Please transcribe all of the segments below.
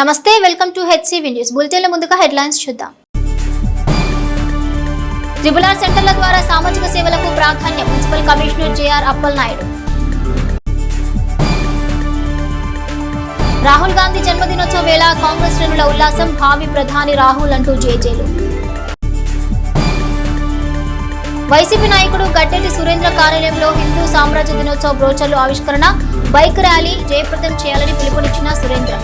నమస్తే, welcome to HCV news బులెటిన్ల ముందుగా హెడ్లైన్స్ చూద్దాం. ట్రిబుల్ సెంటర్ల ద్వారా సామాజిక సేవలకు ప్రాధాన్యం municipal commissioner JR Appalanaidu. Rahul Gandhi జన్మదినోత్సవ వేళ కాంగ్రెస్ శ్రేణుల ఉల్లాసం, భావి ప్రధాని రాహుల్ అంటూ జేజేలు. వైసీపీ నాయకుడు గడ్డెటి సురేంద్ర కార్యాలయంలో హిందూ సామ్రాజ్య దినోత్సవ బ్రోచర్లు ఆవిష్కరణ, బైక్ ర్యాలీ జయప్రదం చేయాలని పిలుపునిచ్చిన సురేంద్ర.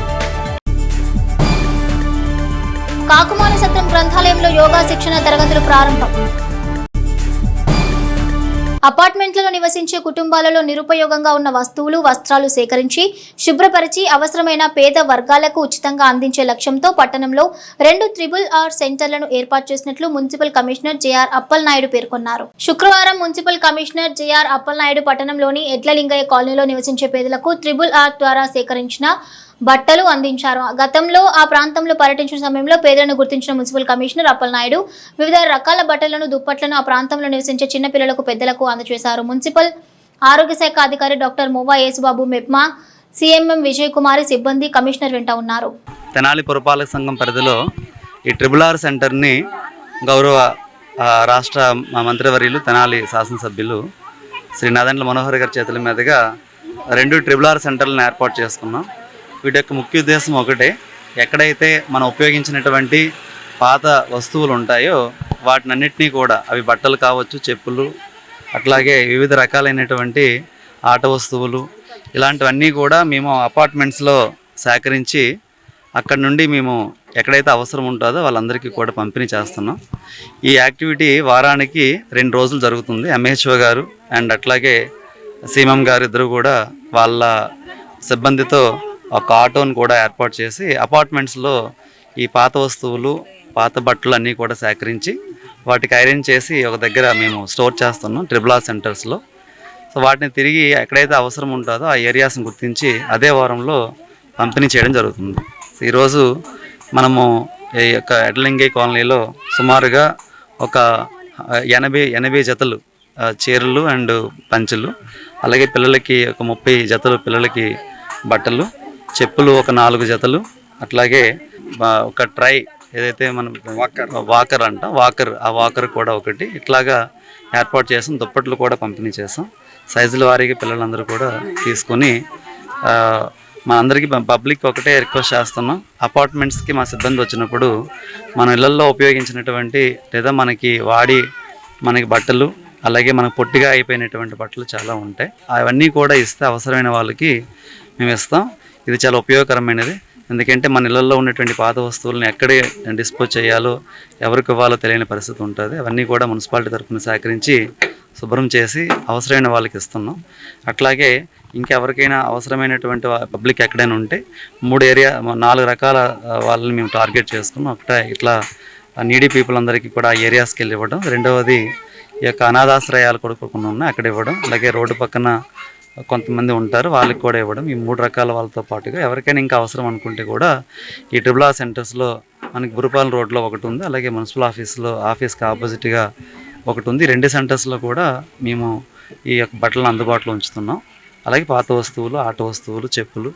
కాకుమాన సత్రం గ్రంథాలయంలో యోగా శిక్షణ తరగతులు ప్రారంభం. అపార్ట్మెంట్లలో నివసించే కుటుంబాలలో నిరుపయోగంగా ఉన్న వస్తువులు, వస్త్రాలు సేకరించి శుభ్రపరిచి అవసరమైన పేద వర్గాలకు ఉచితంగా అందించే లక్ష్యంతో పట్టణంలో 2 RRR సెంటర్లను ఏర్పాటు చేసినట్లు మున్సిపల్ కమిషనర్ జేఆర్ అప్పలనాయుడు పేర్కొన్నారు. శుక్రవారం మున్సిపల్ కమిషనర్ జేఆర్ అప్పలనాయుడు పట్టణంలోని ఎడ్లలింగయ్య కాలనీలో నివసించే పేదలకు RRR ద్వారా సేకరించిన బట్టలు అందించారు. గతంలో ఆ ప్రాంతంలో పర్యటించిన సమయంలో పేదలను గుర్తించిన మున్సిపల్ కమిషనర్ అప్పలనాయుడు వివిధ రకాల బట్టలను, దుప్పట్లను ఆ ప్రాంతంలో నివసించే చిన్నపిల్లలకు, పెద్దలకు అందజేశారు. మున్సిపల్ ఆరోగ్య శాఖ అధికారి డాక్టర్ మోవా యేసుబాబు, మెప్మా సిఎంఎం విజయ్ కుమారి సిబ్బంది కమిషనర్ వెంట ఉన్నారు. తెనాలి పురపాలక సంఘం పరిధిలో ఈ RRR సెంటర్ని గౌరవ రాష్ట్ర మంత్రివర్యులు తెనాలి శాసనసభ్యులు శ్రీ నాదెండ్ల మనోహర్ గారి చేతుల మీదుగా 2 RRR సెంటర్లను ఏర్పాటు చేసుకున్నాం. వీటి యొక్క ముఖ్య ఉద్దేశం ఒకటే, ఎక్కడైతే మనం ఉపయోగించినటువంటి పాత వస్తువులు ఉంటాయో వాటినన్నిటినీ కూడా, అవి బట్టలు కావచ్చు, చెప్పులు, అట్లాగే వివిధ రకాలైనటువంటి ఆట వస్తువులు, ఇలాంటివన్నీ కూడా మేము అపార్ట్మెంట్స్లో సేకరించి అక్కడి నుండి మేము ఎక్కడైతే అవసరం ఉంటుందో వాళ్ళందరికీ కూడా పంపిణీ చేస్తున్నాం. ఈ యాక్టివిటీ వారానికి 2 రోజులు జరుగుతుంది. MHO గారు అండ్ అట్లాగే CMM గారు ఇద్దరు కూడా వాళ్ళ సిబ్బందితో ఒక ఆటోను కూడా ఏర్పాటు చేసి అపార్ట్మెంట్స్లో ఈ పాత వస్తువులు, పాత బట్టలు అన్నీ కూడా సేకరించి వాటికి ఐరన్ చేసి ఒక దగ్గర మేము స్టోర్ చేస్తున్నాం RRR సెంటర్స్లో. సో వాటిని తిరిగి ఎక్కడైతే అవసరం ఉంటుందో ఆ ఏరియాస్ని గుర్తించి అదే వారంలో పంపిణీ చేయడం జరుగుతుంది. ఈరోజు మనము ఈ యొక్క ఎడ్లలింగయ్య కాలనీలో సుమారుగా ఒక 80 జతలు చీరలు అండ్ పంచెలు, అలాగే పిల్లలకి ఒక 30 జతలు పిల్లలకి బట్టలు, చెప్పులు ఒక 4 జతలు, అట్లాగే ఒక ట్రై ఏదైతే మనం వాకర్ అంట ఆ వాకర్ కూడా ఒకటి, ఇట్లాగా ఏర్పాటు చేసాం. దుప్పట్లు కూడా పంపిణీ చేసాం. సైజుల వారీగా పిల్లలందరూ కూడా తీసుకొని మనందరికీ పబ్లిక్ ఒకటే రిక్వెస్ట్ చేస్తున్నాం, అపార్ట్మెంట్స్కి మా సిబ్బంది వచ్చినప్పుడు మన ఇళ్లలో ఉపయోగించినటువంటి లేదా మనకి బట్టలు, అలాగే మనకు పొట్టిగా అయిపోయినటువంటి బట్టలు చాలా ఉంటాయి, అవన్నీ కూడా ఇస్తే అవసరమైన వాళ్ళకి మేము ఇస్తాం. ఇది చాలా ఉపయోగకరమైనది. ఎందుకంటే మన ఇళ్లలో ఉన్నటువంటి పాత వస్తువులను ఎక్కడే డిస్పోజ్ చేయాలో, ఎవరికి ఇవ్వాలో తెలియని పరిస్థితి ఉంటుంది. అవన్నీ కూడా మున్సిపాలిటీ తరఫున సేకరించి శుభ్రం చేసి అవసరమైన వాళ్ళకి ఇస్తున్నాం. అట్లాగే ఇంకెవరికైనా అవసరమైనటువంటి పబ్లిక్ ఎక్కడైనా ఉంటే 4 రకాల వాళ్ళని మేము టార్గెట్ చేసుకున్నాం. ఒకటే ఇట్లా నీడీ పీపుల్ అందరికీ కూడా ఆ ఏరియాస్కి వెళ్ళి ఇవ్వడం, రెండవది ఈ యొక్క అనాథాశ్రయాలు కూడా కొన్ని ఉన్నాయి అక్కడ ఇవ్వడం, అలాగే రోడ్డు పక్కన కొంతమంది ఉంటారు వాళ్ళకి కూడా ఇవ్వడం. ఈ 3 రకాల వాళ్ళతో పాటుగా ఎవరికైనా ఇంకా అవసరం అనుకుంటే కూడా ఈ RRR సెంటర్స్లో మనకి బురుపాలెం రోడ్లో ఒకటి ఉంది, అలాగే మున్సిపల్ ఆఫీస్కి ఆపోజిట్గా ఒకటి ఉంది. 2 సెంటర్స్లో కూడా మేము ఈ యొక్క బట్టలను అందుబాటులో ఉంచుతున్నాం. అలాగే పాత వస్తువులు, ఆట వస్తువులు, చెప్పులు,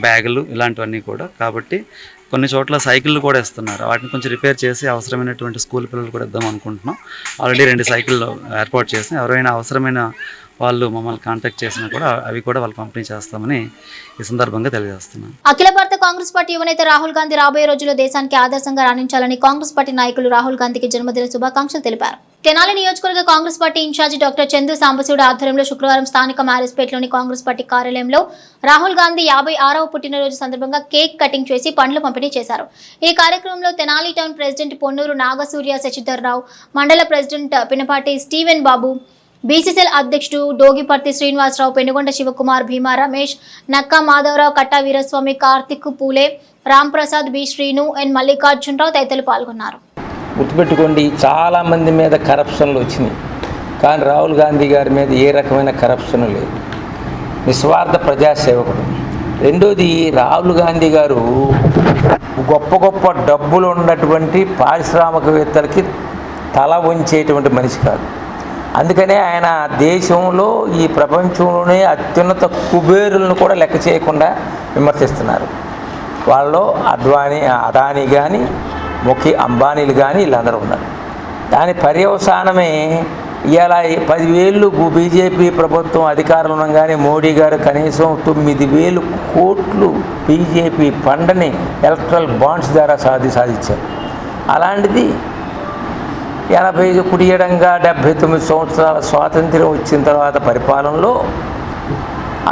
బ్యాగులు ఇలాంటివన్నీ కూడా. కాబట్టి కొన్ని చోట్ల సైకిళ్ళు కూడా ఇస్తున్నారు, వాటిని కొంచెం రిపేర్ చేసి అవసరమైనటువంటి స్కూల్ పిల్లలు కూడా ఇద్దాం అనుకుంటున్నాం. ఆల్రెడీ 2 సైకిళ్ళు ఏర్పాటు చేసి ఎవరైనా అవసరమైన వాళ్ళు మమ్మల్ని కాంటాక్ట్ చేసినా కూడా అవి కూడా వాళ్ళు పంపిణీ చేస్తామని ఈ సందర్భంగా తెలియజేస్తున్నాను. అఖిల భారత కాంగ్రెస్ పార్టీ యువనేత రాహుల్ గాంధీ రాబోయే రోజుల్లో దేశానికి ఆదర్శంగా రాణించాలని కాంగ్రెస్ పార్టీ నాయకులు రాహుల్ గాంధీకి జన్మదిన శుభాకాంక్షలు తెలిపారు. తెనాలి నియోజకవర్గ Congress party incharge doctor Chandu Sambasivudu ఆధ్వర్యంలో శుక్రవారం స్థానిక మ్యారేజ్పేటలోని కాంగ్రెస్ పార్టీ కార్యాలయంలో రాహుల్ గాంధీ 56వ పుట్టినరోజు సందర్భంగా కేక్ కటింగ్ చేసి పండ్లు పంపిణీ చేశారు. ఈ కార్యక్రమంలో తెనాలి టౌన్ ప్రెసిడెంట్ పొన్నూరు నాగసూర్య శశిధర్ రావు, మండల ప్రెసిడెంట్ పినపాటి స్టీవెన్ బాబు, బీసీసీఎల్ అధ్యక్షుడు డోగిపర్తి శ్రీనివాసరావు, పెనుగొండ శివకుమార్, భీమా రమేష్, నక్కా మాధవరావు, కట్టా వీరస్వామి, కార్తిక్ పూలే, రాంప్రసాద్, బి శ్రీను, ఎన్ మల్లికార్జునరావు తదితరులు పాల్గొన్నారు. గుర్తుపెట్టుకోండి, చాలామంది మీద కరప్షన్లు వచ్చినాయి, కానీ రాహుల్ గాంధీ గారి మీద ఏ రకమైన కరప్షన్ లేదు. నిస్వార్థ ప్రజాసేవకుడు. రెండోది, రాహుల్ గాంధీ గారు గొప్ప డబ్బులు ఉన్నటువంటి పారిశ్రామికవేత్తలకి తల వంచేటువంటి మనిషి కాదు. అందుకనే ఆయన దేశంలో ఈ ప్రపంచంలోనే అత్యున్నత కుబేరులను కూడా లెక్క చేయకుండా విమర్శిస్తున్నారు. వాళ్ళలో అదానీ కానీ ముఖ్య అంబానీలు కానీ వీళ్ళందరూ ఉన్నారు. దాని పర్యవసానమే ఇలా 10,000 బీజేపీ ప్రభుత్వం అధికారంలో ఉండగానే మోడీ గారు కనీసం 9,000 కోట్లు బీజేపీ ఫండ్ని ఎలక్ట్రల్ బాండ్స్ ద్వారా సాధించారు. అలాంటిది 79 సంవత్సరాల స్వాతంత్ర్యం వచ్చిన తర్వాత పరిపాలనలో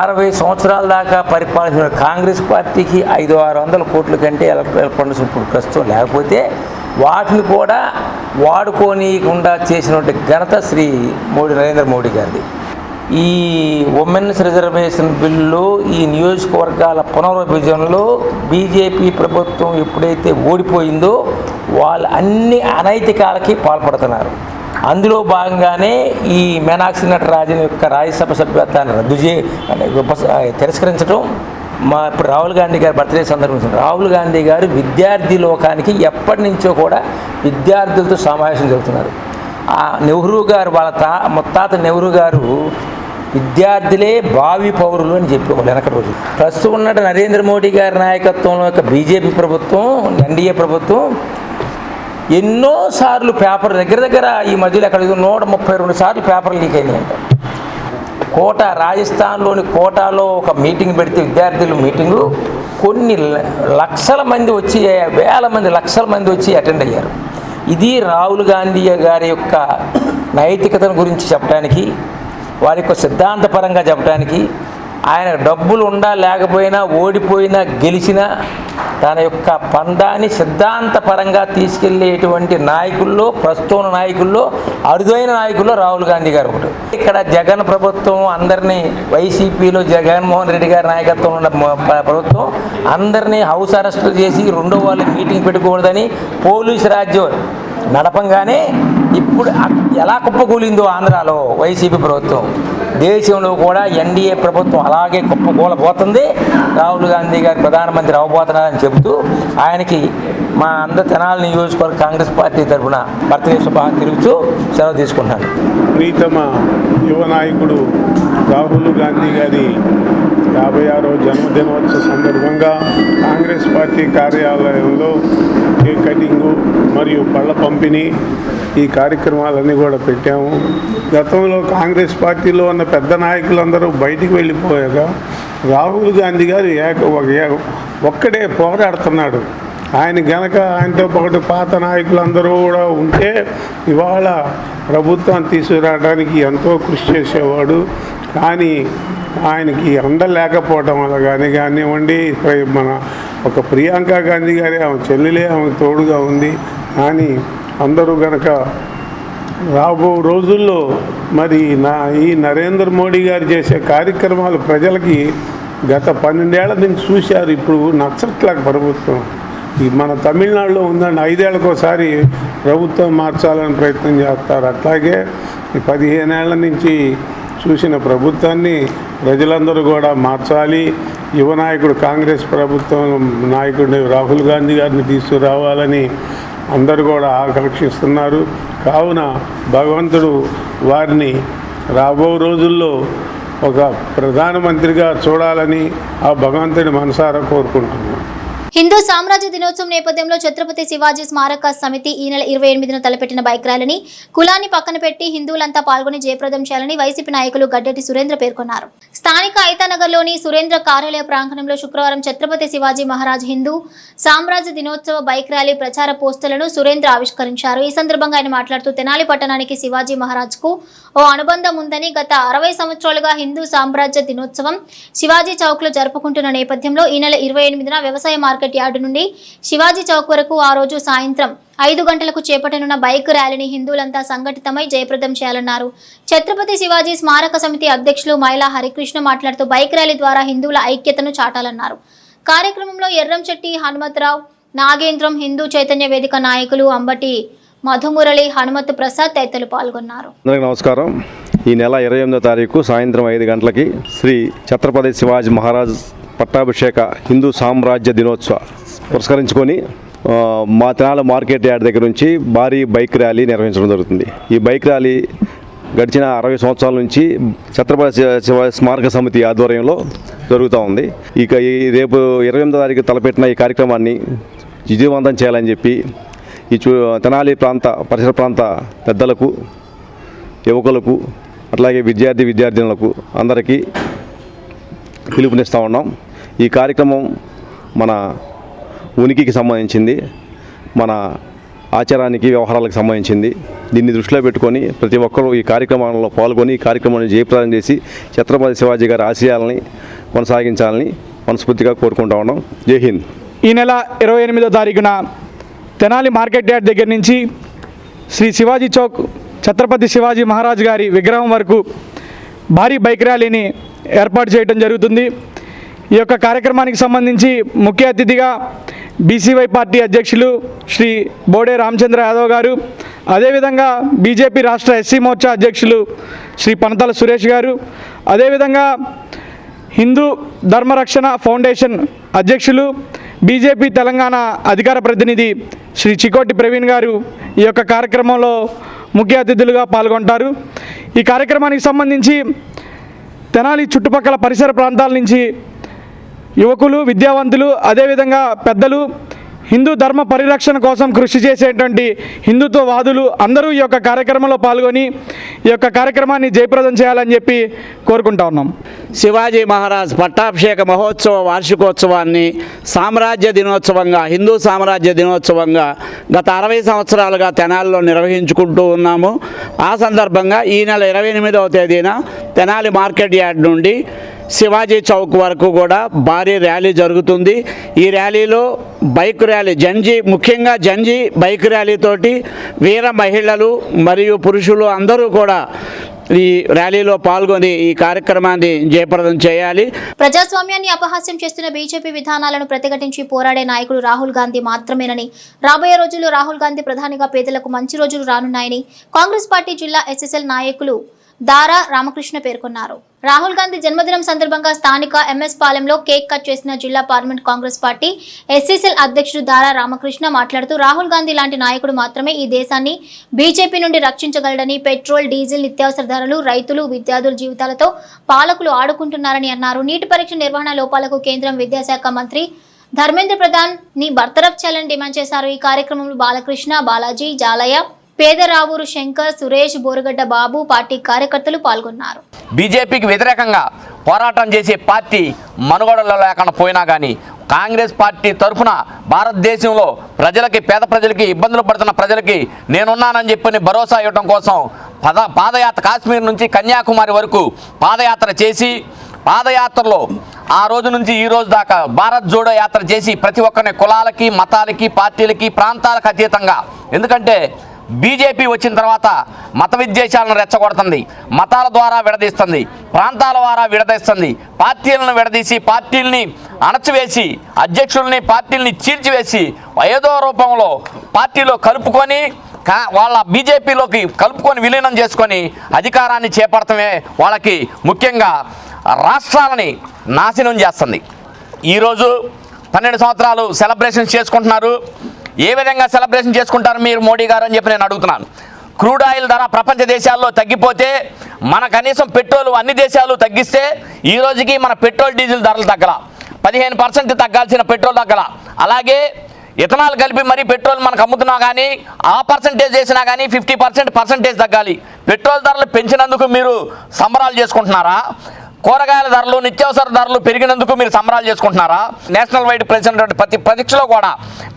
60 సంవత్సరాల దాకా పరిపాలించిన కాంగ్రెస్ పార్టీకి 500-600 కోట్ల కంటే ఎలక్ట్రల్ ఫండ్స్ ఇప్పుడు ప్రస్తుతం లేకపోతే వాటిని కూడా వాడుకోనీయకుండా చేసినటువంటి ఘనత శ్రీ నరేంద్ర మోడీ గారిది. ఈ ఉమెన్స్ రిజర్వేషన్ బిల్లు, ఈ నియోజకవర్గాల పునర్విభజనలో బీజేపీ ప్రభుత్వం ఎప్పుడైతే ఓడిపోయిందో వాళ్ళు అన్ని అనైతికాలకి పాల్పడుతున్నారు. అందులో భాగంగానే ఈ మీనాక్షి నటరాజన్ యొక్క రాజ్యసభ సభ్యత్వాన్ని తిరస్కరించడం. ఇప్పుడు రాహుల్ గాంధీ గారి బర్త్డే సందర్భంగా రాహుల్ గాంధీ గారు విద్యార్థి లోకానికి ఎప్పటి నుంచో కూడా విద్యార్థులతో సమావేశం జరుగుతున్నారు. ఆ నెహ్రూ గారు ముత్తాత నెహ్రూ గారు విద్యార్థులే భావి పౌరులు అని చెప్పేవాళ్ళు వెనకటి రోజు. ప్రస్తుతం ఉన్న నరేంద్ర మోడీ గారి నాయకత్వంలో యొక్క బీజేపీ ప్రభుత్వం, ఎన్డీఏ ప్రభుత్వం ఎన్నోసార్లు పేపర్ దగ్గర ఈ మధ్యలో అక్కడ 132 సార్లు పేపర్లు లీక్ అయినాయంట. రాజస్థాన్లోని కోటాలో ఒక మీటింగ్ పెడితే విద్యార్థుల మీటింగు కొన్ని లక్షల మంది వచ్చి, వేల మంది లక్షల మంది వచ్చి అటెండ్ అయ్యారు. ఇది రాహుల్ గాంధీ గారి యొక్క నైతికతను గురించి చెప్పడానికి, వారి యొక్క సిద్ధాంతపరంగా చెప్పడానికి, ఆయన డబ్బులు ఉండా లేకపోయినా, ఓడిపోయినా గెలిచినా తన యొక్క పందాన్ని సిద్ధాంతపరంగా తీసుకెళ్లేటువంటి నాయకుల్లో, ప్రస్తుత నాయకుల్లో అరుదైన నాయకుల్లో రాహుల్ గాంధీ గారు ఒకటి. ఇక్కడ జగన్ ప్రభుత్వం అందరినీ, వైసీపీలో జగన్మోహన్ రెడ్డి గారి నాయకత్వంలో ఉన్న ప్రభుత్వం అందరినీ హౌస్ అరెస్టులు చేసి రెండో వాళ్ళకి మీటింగ్ పెట్టుకోకూడదని పోలీసు రాజ్యం నడపంగానే ఇప్పుడు ఎలా కుప్పకూలిందో ఆంధ్రాలో వైసీపీ ప్రభుత్వం, దేశంలో కూడా ఎన్డీఏ ప్రభుత్వం అలాగే కుప్పకూలబోతుంది. రాహుల్ గాంధీ గారు ప్రధానమంత్రి అవ్వబోతున్నారని చెబుతూ ఆయనకి మా తెనాలి నియోజకవర్గ కాంగ్రెస్ పార్టీ తరఫున బర్త్డే శుభాకాంక్షలు తెలుపుతూ సెలవు తీసుకుంటున్నాను. ప్రీతమ యువ నాయకుడు రాహుల్ గాంధీ గారి 56వ జన్మదినోత్సవ సందర్భంగా కాంగ్రెస్ పార్టీ కార్యాలయంలో కేక్ కటింగు మరియు పళ్ళ పంపిణీ ఈ కార్యక్రమాలన్నీ కూడా పెట్టాము. గతంలో కాంగ్రెస్ పార్టీలో ఉన్న పెద్ద నాయకులందరూ బయటికి వెళ్ళిపోయాక రాహుల్ గాంధీ గారు ఒక్కడే పోరాడుతున్నాడు. ఆయన గనక ఆయనతో పాటు పాత నాయకులందరూ కూడా ఉంటే ఇవాళ ప్రభుత్వాన్ని తీసుకురావడానికి ఎంతో కృషి చేసేవాడు. కానీ ఆయనకి అండ లేకపోవడం వల్ల కానివ్వండి, మన ఒక ప్రియాంక గాంధీ గారి ఆమె చెల్లెలే ఆమె తోడుగా ఉంది. కానీ అందరూ గనక రాబో రోజుల్లో మరి ఈ నరేంద్ర మోడీ గారు చేసే కార్యక్రమాలు ప్రజలకి గత 12 ఏళ్ల నుంచి చూశారు. ఇప్పుడు నచ్చట్లేక ప్రభుత్వం. మన తమిళనాడులో ఉందండి, 5 ఏళ్ళకోసారి ప్రభుత్వం మార్చాలని ప్రయత్నం చేస్తారు. అట్లాగే 15 ఏళ్ల నుంచి చూసిన ప్రభుత్వాన్ని ప్రజలందరూ కూడా మార్చాలి. యువ నాయకుడు కాంగ్రెస్ ప్రభుత్వం నాయకుడిని రాహుల్ గాంధీ గారిని తీసుకురావాలని అందరూ కూడా ఆకాంక్షిస్తున్నారు. కావున భగవంతుడు వారిని రాబో రోజుల్లో ఒక ప్రధానమంత్రిగా చూడాలని ఆ భగవంతుడి మనసారా కోరుకుంటున్నాను. హిందూ సామ్రాజ్య దినోత్సవం నేపథ్యంలో ఛత్రపతి శివాజీ స్మారక సమితి ఈ నెల 28న తలపెట్టిన బైక్ ర్యాలీని కులాన్ని పక్కన పెట్టి హిందువులంతా పాల్గొని జయప్రదం చేయాలని వైసీపీ నాయకులు గడ్డెటి సురేంద్ర పేర్కొన్నారు. స్థానిక ఐతానగర్లోని సురేంద్ర కార్యాలయ ప్రాంగణంలో శుక్రవారం ఛత్రపతి శివాజీ మహారాజ్ హిందూ సామ్రాజ్య దినోత్సవ బైక్ ర్యాలీ ప్రచార పోస్టర్లను సురేంద్ర ఆవిష్కరించారు. ఈ సందర్భంగా ఆయన మాట్లాడుతూ తెనాలి పట్టణానికి శివాజీ మహారాజ్ కు ఓ అనుబంధం ఉందని, గత 60 సంవత్సరాలుగా హిందూ సామ్రాజ్య దినోత్సవం శివాజీ చౌక్ లో జరుపుకుంటున్న నేపథ్యంలో ఈ నెల 28న వ్యవసాయ మార్కెట్ యార్డు నుండి శివాజీ చౌక్ వరకు ఆ రోజు సాయంత్రం 5 గంటలకు చేపట్టనున్న బైక్ ర్యాలీని హిందువులంతా సంఘటితమై జయప్రదం చేయాలన్నారు. ఛత్రపతి శివాజీ స్మారక సమితి అధ్యక్షులు మైలా హరికృష్ణ మాట్లాడుతూ బైక్ ర్యాలీ ద్వారా హిందువుల ఐక్యతను చాటాలన్నారు. కార్యక్రమంలో ఎర్రంశెట్టి హనుమంతరావు, నాగేంద్రం, హిందూ చైతన్య వేదిక నాయకులు అంబటి మధుమురళి, హనుమత్ ప్రసాద్ తదితరులు పాల్గొన్నారు. అందరికీ నమస్కారం. ఈ నెల 28వ తారీఖు సాయంత్రం 5 గంటలకి శ్రీ ఛత్రపతి శివాజీ మహారాజ్ పట్టాభిషేక హిందూ సామ్రాజ్య దినోత్సవ పురస్కరించుకొని మా తెనాలి మార్కెట్ యార్డ్ దగ్గర నుంచి భారీ బైక్ ర్యాలీ నిర్వహించడం జరుగుతుంది. ఈ బైక్ ర్యాలీ గడిచిన 60 సంవత్సరాల నుంచి ఛత్రపతి శివాజీ స్మారక సమితి ఆధ్వర్యంలో జరుగుతూ ఉంది. ఇక ఈ రేపు 28వ తారీఖు తలపెట్టిన ఈ కార్యక్రమాన్ని విజయవంతం చేయాలని చెప్పి ఈ తెనాలి పరిసర ప్రాంత పెద్దలకు, యువకులకు, అట్లాగే విద్యార్థినులకు అందరికీ పిలుపునిస్తూ ఉన్నాం. ఈ కార్యక్రమం మన ఉనికికి సంబంధించింది, మన ఆచారానికి, వ్యవహారాలకు సంబంధించింది. దీన్ని దృష్టిలో పెట్టుకొని ప్రతి ఒక్కరూ ఈ కార్యక్రమంలో పాల్గొని ఈ కార్యక్రమాన్ని జయప్రదం చేసి ఛత్రపతి శివాజీ గారి ఆశయాలని కొనసాగించాలని మనస్ఫూర్తిగా కోరుకుంటా ఉన్నాం. జై హింద్. ఈ నెల 28వ తారీఖున తెనాలి మార్కెట్ యార్డ్ దగ్గర నుంచి శ్రీ శివాజీ చౌక్ ఛత్రపతి శివాజీ మహారాజ్ గారి విగ్రహం వరకు భారీ బైక్ ర్యాలీని ఏర్పాటు చేయడం జరుగుతుంది. ఈ యొక్క కార్యక్రమానికి సంబంధించి ముఖ్య అతిథిగా బీసీవై పార్టీ అధ్యక్షులు శ్రీ బోడే రామచంద్ర యాదవ్ గారు, అదేవిధంగా బీజేపీ రాష్ట్ర ఎస్సీ మోర్చా అధ్యక్షులు శ్రీ పనతల సురేష్ గారు, అదేవిధంగా హిందూ ధర్మరక్షణ ఫౌండేషన్ అధ్యక్షులు, బీజేపీ తెలంగాణ అధికార ప్రతినిధి శ్రీ చికోటి ప్రవీణ్ గారు ఈ యొక్క కార్యక్రమంలో ముఖ్య అతిథులుగా పాల్గొంటారు. ఈ కార్యక్రమానికి సంబంధించి తెనాలి చుట్టుపక్కల పరిసర ప్రాంతాల నుంచి యువకులు, విద్యావంతులు, అదేవిధంగా పెద్దలు, హిందూ ధర్మ పరిరక్షణ కోసం కృషి చేసేటువంటి హిందుత్వవాదులు అందరూ ఈ యొక్క కార్యక్రమంలో పాల్గొని ఈ యొక్క కార్యక్రమాన్ని జయప్రదం చేయాలని చెప్పి కోరుకుంటా ఉన్నాం. శివాజీ మహారాజ్ పట్టాభిషేక మహోత్సవ వార్షికోత్సవాన్ని సామ్రాజ్య దినోత్సవంగా, హిందూ సామ్రాజ్య దినోత్సవంగా గత 60 సంవత్సరాలుగా తెనాలిలో నిర్వహించుకుంటూ ఉన్నాము. ఆ సందర్భంగా ఈ నెల 28వ తేదీన తెనాలి మార్కెట్ యార్డ్ నుండి శివాజీ చౌక్ వరకు కూడా భారీ ర్యాలీ జరుగుతుంది. ఈ ర్యాలీలో బైక్ ర్యాలీ, ముఖ్యంగా జంజీ బైక్ ర్యాలీతోటి వీర మహిళలు మరియు పురుషులు అందరూ కూడా ఈ ర్యాలీలో పాల్గొని ఈ కార్యక్రమాన్ని జయప్రదం చేయాలి. ప్రజాస్వామ్యాన్ని అపహాస్యం చేస్తున్న బీజేపీ విధానాలను ప్రతిఘటించి పోరాడే నాయకుడు రాహుల్ గాంధీ మాత్రమేనని, రాబోయే రోజుల్లో రాహుల్ గాంధీ ప్రధానిగా పేదలకు మంచి రోజులు రానున్నాయని కాంగ్రెస్ పార్టీ జిల్లా ఎస్ఎస్ఎల్ నాయకులు దారా రామకృష్ణ పేర్కొన్నారు. రాహుల్ గాంధీ జన్మదినం సందర్భంగా స్థానిక ఎంఎస్ పాలెంలో కేక్ కట్ చేసిన జిల్లా పార్లమెంట్ కాంగ్రెస్ పార్టీ ఎస్ఎస్ఎల్ అధ్యక్షుడు దారా రామకృష్ణ మాట్లాడుతూ రాహుల్ గాంధీ లాంటి నాయకుడు మాత్రమే ఈ దేశాన్ని బీజేపీ నుండి రక్షించగలడని, పెట్రోల్, డీజిల్, నిత్యావసర ధరలు, రైతులు, విద్యార్థుల జీవితాలతో పాలకులు ఆడుకుంటున్నారని అన్నారు. నీటి పరీక్ష నిర్వహణ లోపాలకు కేంద్రం విద్యాశాఖ మంత్రి ధర్మేంద్ర ప్రధాన్ ని బర్తరఫ్ చేయాలని డిమాండ్ చేశారు. ఈ కార్యక్రమంలో బాలకృష్ణ, బాలాజీ, జాలయ్య, పేదరావూరు శంకర్, సురేష్, బోరగడ్డ బాబు, పార్టీ కార్యకర్తలు పాల్గొన్నారు. బీజేపీకి వ్యతిరేకంగా పోరాటం చేసే పార్టీ మనుగడలో లేకుండా పోయినా కానీ కాంగ్రెస్ పార్టీ తరఫున భారతదేశంలో ప్రజలకి, పేద ప్రజలకి, ఇబ్బందులు పడుతున్న ప్రజలకి నేనున్నానని చెప్పని భరోసా ఇవ్వడం కోసం పాదయాత్ర కాశ్మీర్ నుంచి కన్యాకుమారి వరకు పాదయాత్ర చేసి, పాదయాత్రలో ఆ రోజు నుంచి ఈ రోజు దాకా భారత్ జోడో యాత్ర చేసి ప్రతి ఒక్కరిని కులాలకి, మతాలకి, పార్టీలకి, ప్రాంతాలకు అతీతంగా, ఎందుకంటే బీజేపీ వచ్చిన తర్వాత మత విద్వేషాలను రెచ్చగొడుతుంది, మతాల ద్వారా విడదీస్తుంది, ప్రాంతాల ద్వారా విడదీస్తుంది, పార్టీలను విడదీసి పార్టీల్ని అణచివేసి అధ్యక్షుల్ని, పార్టీల్ని చీల్చివేసి ఏదో రూపంలో పార్టీలో కలుపుకొని వాళ్ళ బీజేపీలోకి కలుపుకొని విలీనం చేసుకొని అధికారాన్ని చేపడటమే వాళ్ళకి ముఖ్యంగా రాష్ట్రాలని నాశనం చేస్తుంది. ఈరోజు 12 సంవత్సరాలు సెలబ్రేషన్స్ చేసుకుంటున్నారు. ఏ విధంగా సెలబ్రేషన్ చేసుకుంటారు మీరు మోడీ గారు అని చెప్పి నేను అడుగుతున్నాను. క్రూడ్ ఆయిల్ ధర ప్రపంచ దేశాల్లో తగ్గిపోతే మన కనీసం పెట్రోల్ అన్ని దేశాలు తగ్గిస్తే ఈ రోజుకి మన పెట్రోల్, డీజిల్ ధరలు తగ్గల, 15% తగ్గాల్సిన పెట్రోల్ తగ్గల. అలాగే ఇథనాల్ కలిపి మరీ పెట్రోల్ మనకు అమ్ముతున్నా కానీ ఆ పర్సంటేజ్ చేసినా కానీ 50% తగ్గాలి. పెట్రోల్ ధరలు పెంచినందుకు మీరు సంబరాలు చేసుకుంటున్నారా? కూరగాయల ధరలు, నిత్యావసర ధరలు పెరిగినందుకు మీరు సంబరాలు చేసుకుంటున్నారా? నేషనల్ వైడ్ ప్రెసిడెంట్ ప్రతి పరీక్షలో కూడా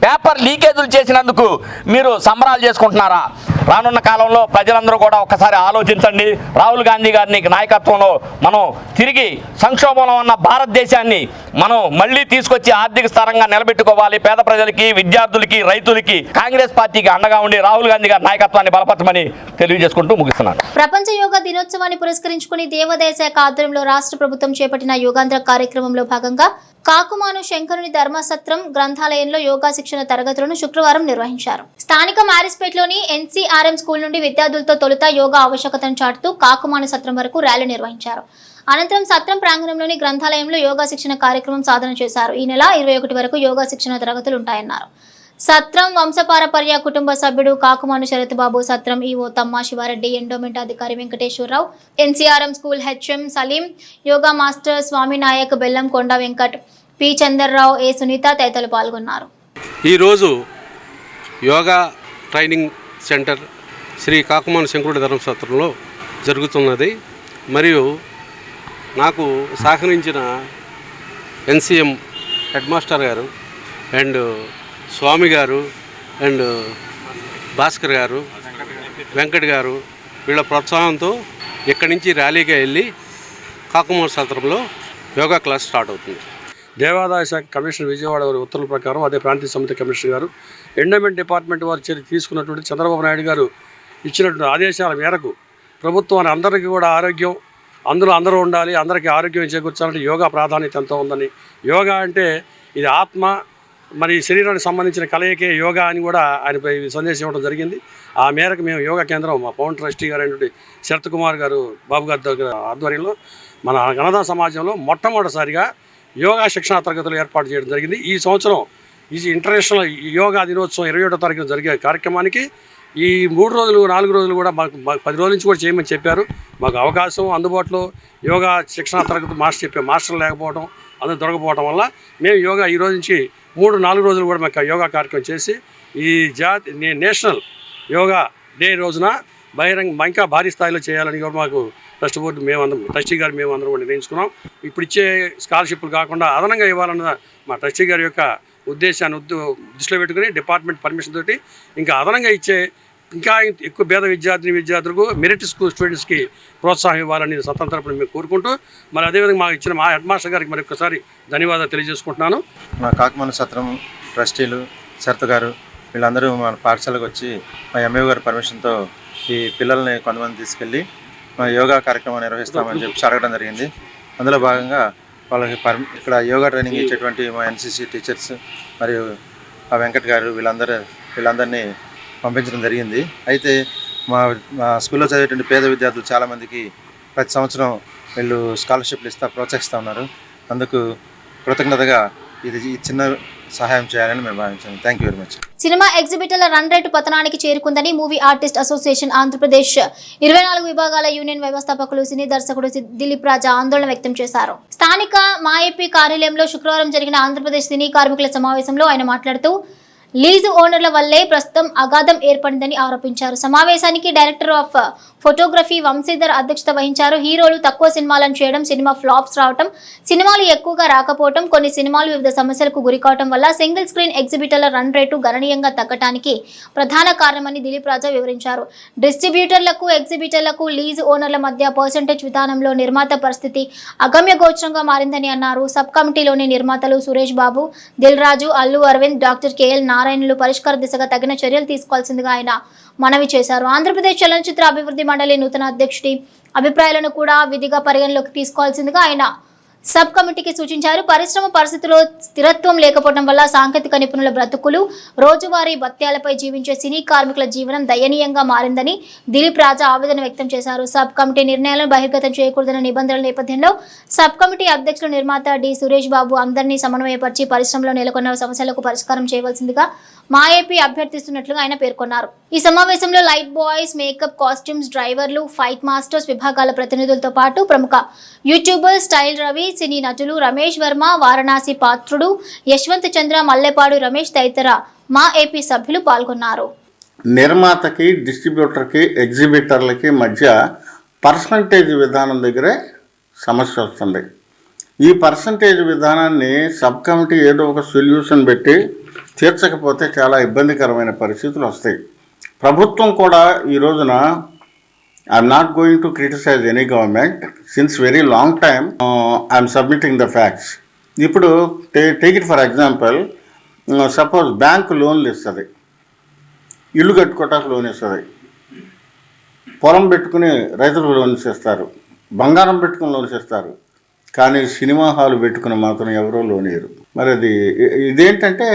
పేపర్ లీకేజీలు చేసినందుకు మీరు సంబరాలు చేసుకుంటున్నారా? రానున్న కాలంలో ప్రజలందరూ కూడా ఒక్కసారి ఆలోచించండి. రాహుల్ గాంధీ గారి నాయకత్వంలో మనం తిరిగి సంక్షోభంలో ఉన్న భారతదేశాన్ని మనం మళ్ళీ తీసుకొచ్చి ఆర్థిక స్థిరంగా నిలబెట్టుకోవాలి. పేద ప్రజలకి, విద్యార్థులకి, రైతులకి కాంగ్రెస్ పార్టీకి అండగా ఉండి రాహుల్ గాంధీ గారి నాయకత్వాన్ని బలపరచమని తెలియజేసుకుంటూ ముగిస్తున్నాను. ప్రపంచ యోగా దినోత్సవాన్ని పురస్కరించుకుని దేవాదాయ శాఖ ఆధ్వర్యంలో రాష్ట్ర ప్రభుత్వం చేపట్టిన యోగాంధ్ర కార్యక్రమంలో భాగంగా కాకుమాను శంకరుని ధర్మసత్రం గ్రంథాలయంలో యోగా శిక్షణ తరగతులను శుక్రవారం నిర్వహించారు. స్థానిక మ్యారిస్పేట్లోని ఎన్సీఆర్ఎం స్కూల్ నుండి విద్యార్థులతో తొలుత యోగా ఆవశ్యకతను చాటుతూ కాకుమాను సత్రం వరకు ర్యాలీ నిర్వహించారు. అనంతరం సత్రం ప్రాంగణంలోని గ్రంథాలయంలో యోగా శిక్షణ కార్యక్రమం సాధన చేశారు. ఈ నెల 21 వరకు యోగా శిక్షణ తరగతులు ఉంటాయన్నారు. సత్రం వంశపారపర్య కుటుంబ సభ్యుడు కాకుమాను శరత్బాబు, సత్రం ఈవో తమ్మా శివారెడ్డి, ఎండోమెంట్ అధికారి Venkateswararao, NCRM school HM Saleem, yoga master Swaminayak, Bellamkonda Venkat, P Chandarrao, A Sunitha తదితరులు పాల్గొన్నారు. ఈరోజు యోగా ట్రైనింగ్ సెంటర్ శ్రీ కాకుమాను శంకరుడి ధర్మసత్రంలో జరుగుతున్నది. మరియు నాకు సహకరించిన ఎన్సీఎం హెడ్ మాస్టర్ గారు అండ్ స్వామి గారు అండ్ భాస్కర్ గారు, వెంకట్ గారు, వీళ్ళ ప్రోత్సాహంతో ఇక్కడి నుంచి ర్యాలీగా వెళ్ళి కాకుమాను సత్రంలో యోగా క్లాస్ స్టార్ట్ అవుతుంది. దేవాదాయ శాఖ కమిషనర్ విజయవాడ వారి ఉత్తర్వుల ప్రకారం, అదే ప్రాంతీయ సమితి కమిషనర్ గారు, ఎండోమెంట్ డిపార్ట్మెంట్ వారు తీసుకున్నటువంటి చంద్రబాబు నాయుడు గారు ఇచ్చినటువంటి ఆదేశాల మేరకు ప్రభుత్వాన్ని అందరికీ కూడా ఆరోగ్యం, అందరూ ఉండాలి, అందరికీ ఆరోగ్యం చేకూర్చాలంటే యోగా ప్రాధాన్యత ఎంతో ఉందని, యోగా అంటే ఇది ఆత్మ మరి శరీరానికి సంబంధించిన కలయికే యోగా అని కూడా ఆయనపై సందేశం ఇవ్వడం జరిగింది. ఆ మేరకు మేము యోగా కేంద్రం మా పవన్ ట్రస్టీ గారు అయినటువంటి శరత్ కుమార్ గారు బాబు గారి దగ్గర ఆధ్వర్యంలో మన గణదా సమాజంలో మొట్టమొదటిసారిగా యోగా శిక్షణా తరగతులు ఏర్పాటు చేయడం జరిగింది. ఈ సంవత్సరం ఈ ఇంటర్నేషనల్ యోగా దినోత్సవం 27వ తారీఖున జరిగే కార్యక్రమానికి ఈ 3 రోజులు 4 రోజులు కూడా మాకు 10 రోజుల నుంచి కూడా చేయమని చెప్పారు. మాకు అవకాశం అందుబాటులో యోగా శిక్షణా తరగతి మాస్టర్లు లేకపోవడం, అందరూ దొరకపోవడం వల్ల మేము యోగా ఈ రోజు నుంచి 3-4 రోజులు కూడా మాకు యోగా కార్యక్రమం చేసి ఈ నేషనల్ యోగా డే రోజున బహిరంగ ఇంకా భారీ స్థాయిలో చేయాలని కూడా మాకు ట్రస్ట్ బోర్డు ట్రస్టీ గారు మేమందరం కూడా నిర్ణయించుకున్నాం. ఇప్పుడు ఇచ్చే స్కాలర్షిప్లు కాకుండా అదనంగా ఇవ్వాలన్న మా ట్రస్టీ గారి యొక్క ఉద్దేశాన్ని దృష్టిలో పెట్టుకుని డిపార్ట్మెంట్ పర్మిషన్ తోటి ఇంకా అదనంగా ఇచ్చే ఇంకా ఎక్కువ పేద విద్యార్థులకు మెరిట్ స్కూల్ స్టూడెంట్స్కి ప్రోత్సాహం ఇవ్వాలని స్వతంత్రపడి మేము కోరుకుంటూ, మరి అదేవిధంగా మాకు ఇచ్చిన మా హెడ్ మాస్టర్ గారికి మరి ఒక్కసారి ధన్యవాదాలు తెలియజేసుకుంటున్నాను. మా కాకుమాను సత్రం ట్రస్టీలు శరత్ గారు వీళ్ళందరూ మన పాఠశాలకు వచ్చి మా ఎంఏ గారి పర్మిషన్తో ఈ పిల్లల్ని కొంతమంది తీసుకెళ్ళి మా యోగా కార్యక్రమం నిర్వహిస్తామని చెప్పి అడగడం జరిగింది. అందులో భాగంగా వాళ్ళకి ఇక్కడ యోగా ట్రైనింగ్ ఇచ్చేటువంటి మా ఎన్సీసీ టీచర్స్ మరియు ఆ వెంకట్ గారు వీళ్ళందరినీ పంపించడం జరిగింది. అయితే మా స్కూల్లో చదివేటువంటి పేద విద్యార్థులు చాలామందికి ప్రతి సంవత్సరం వీళ్ళు స్కాలర్షిప్లు ప్రోత్సహిస్తూ ఉన్నారు. అందుకు కృతజ్ఞతగా ఇది చిన్న సహాయం చేయాలని మేము భావించాము. Thank you very much. Cinema ఎగ్జిబిటర్ల రన్ రేటు పతనానికి చేరుకుందని మూవీ ఆర్టిస్ట్ అసోసియేషన్ ఆంధ్రప్రదేశ్ 24 విభాగాల యూనియన్ వ్యవస్థాపకులు, సినీ దర్శకుడు దిలీప్ రాజా ఆందోళన వ్యక్తం చేశారు. స్థానిక మాఏపీ కార్యాలయంలో శుక్రవారం జరిగిన ఆంధ్రప్రదేశ్ సినీ కార్మికుల సమావేశంలో ఆయన మాట్లాడుతూ లీజు ఓనర్ల వల్లే ప్రస్తుతం అగాధం ఏర్పడిందని ఆరోపించారు. సమావేశానికి డైరెక్టర్ ఆఫ్ ఫోటోగ్రఫీ వంశీధర్ అధ్యక్షత వహించారు. హీరోలు తక్కువ సినిమాలను చేయడం, సినిమా ఫ్లాప్స్ రావడం, సినిమాలు ఎక్కువగా రాకపోవడం, కొన్ని సినిమాలు వివిధ సమస్యలకు గురికావడం వల్ల సింగిల్ స్క్రీన్ ఎగ్జిబిటర్ల రన్ రేటు గణనీయంగా తగ్గటానికి ప్రధాన కారణమని దిలీప్ రాజా వివరించారు. డిస్ట్రిబ్యూటర్లకు, ఎగ్జిబిటర్లకు, లీజు ఓనర్ల మధ్య పర్సెంటేజ్ విధానంలో నిర్మాత పరిస్థితి అగమ్య గోచరంగా మారిందని అన్నారు. సబ్ కమిటీలోని నిర్మాతలు సురేష్ బాబు, దిల్ రాజు, అల్లు అరవింద్, డాక్టర్ కేఎల్ నారాయణలు పరిష్కార దిశగా తగిన చర్యలు తీసుకోవాల్సిందిగా ఆయన మనవి చేశారు. ఆంధ్రప్రదేశ్ చలనచిత్ర అభివృద్ధి మండలి నూతన అధ్యక్షుడి అభిప్రాయాలను కూడా విధిగా పరిగణలోకి తీసుకోవాల్సిందిగా ఆయన సబ్ కమిటీకి సూచించారు. పరిశ్రమ పరిస్థితుల్లో స్థిరత్వం లేకపోవడం వల్ల సాంకేతిక నిపుణుల బ్రతుకులు, రోజువారీ భత్యాలపై జీవించే సినీ కార్మికుల జీవనం దయనీయంగా మారిందని దిలీప్ రాజా ఆవేదన వ్యక్తం చేశారు. సబ్ కమిటీ నిర్ణయాలను బహిర్గతం చేయకూడదన్న నిబంధనల నేపథ్యంలో సబ్ కమిటీ అధ్యక్షులు నిర్మాత డి సురేష్ బాబు అందరినీ సమన్వయపరిచి పరిశ్రమలో నెలకొన్న సమస్యలకు పరిష్కారం చేయవలసిందిగా మా ఏపీ అభ్యర్థిస్తున్నట్లుగా ఆయన పేర్కొన్నారు. ఈ సమావేశంలో లైట్ బాయ్స్, మేకప్, కాస్ట్యూమ్స్, డ్రైవర్లు, ఫైట్ మాస్టర్స్ విభాగాల ప్రతినిధులతో పాటు ప్రముఖ యూట్యూబర్ స్టైల్ రవి, సినీ నటులు రమేష్ వర్మ, వారణాసి పాత్రుడు, యశ్వంత్ చంద్ర, మల్లెపాడు రమేష్ తదితర మా ఏపీ సభ్యులు పాల్గొన్నారు. నిర్మాతకి, డిస్ట్రిబ్యూటర్కి, ఎగ్జిబిటర్లకి మధ్య పర్సంటేజ్ విధానం దగ్గరే సమస్య వస్తుంది. ఈ పర్సంటేజ్ విధానాన్ని సబ్ కమిటీ ఏదో ఒక సొల్యూషన్ పెట్టి తీర్చకపోతే చాలా ఇబ్బందికరమైన పరిస్థితులు వస్తాయి. ప్రభుత్వం కూడా ఈ రోజున I'm not going to criticise any government since very long time I'm submitting the facts. ఇప్పుడు take it for example, suppose bank లోన్లు ఇస్తుంది, ఇల్లు కట్టుకోవటానికి లోన్ ఇస్తుంది, పొలం పెట్టుకుని రైతులకు లోన్స్ ఇస్తారు, బంగారం పెట్టుకుని లోన్స్ ఇస్తారు, కానీ సినిమా హాల్ పెట్టుకుని మాత్రం ఎవరో లోన్ ఇయ్యరు. మరి అది ఇదేంటంటే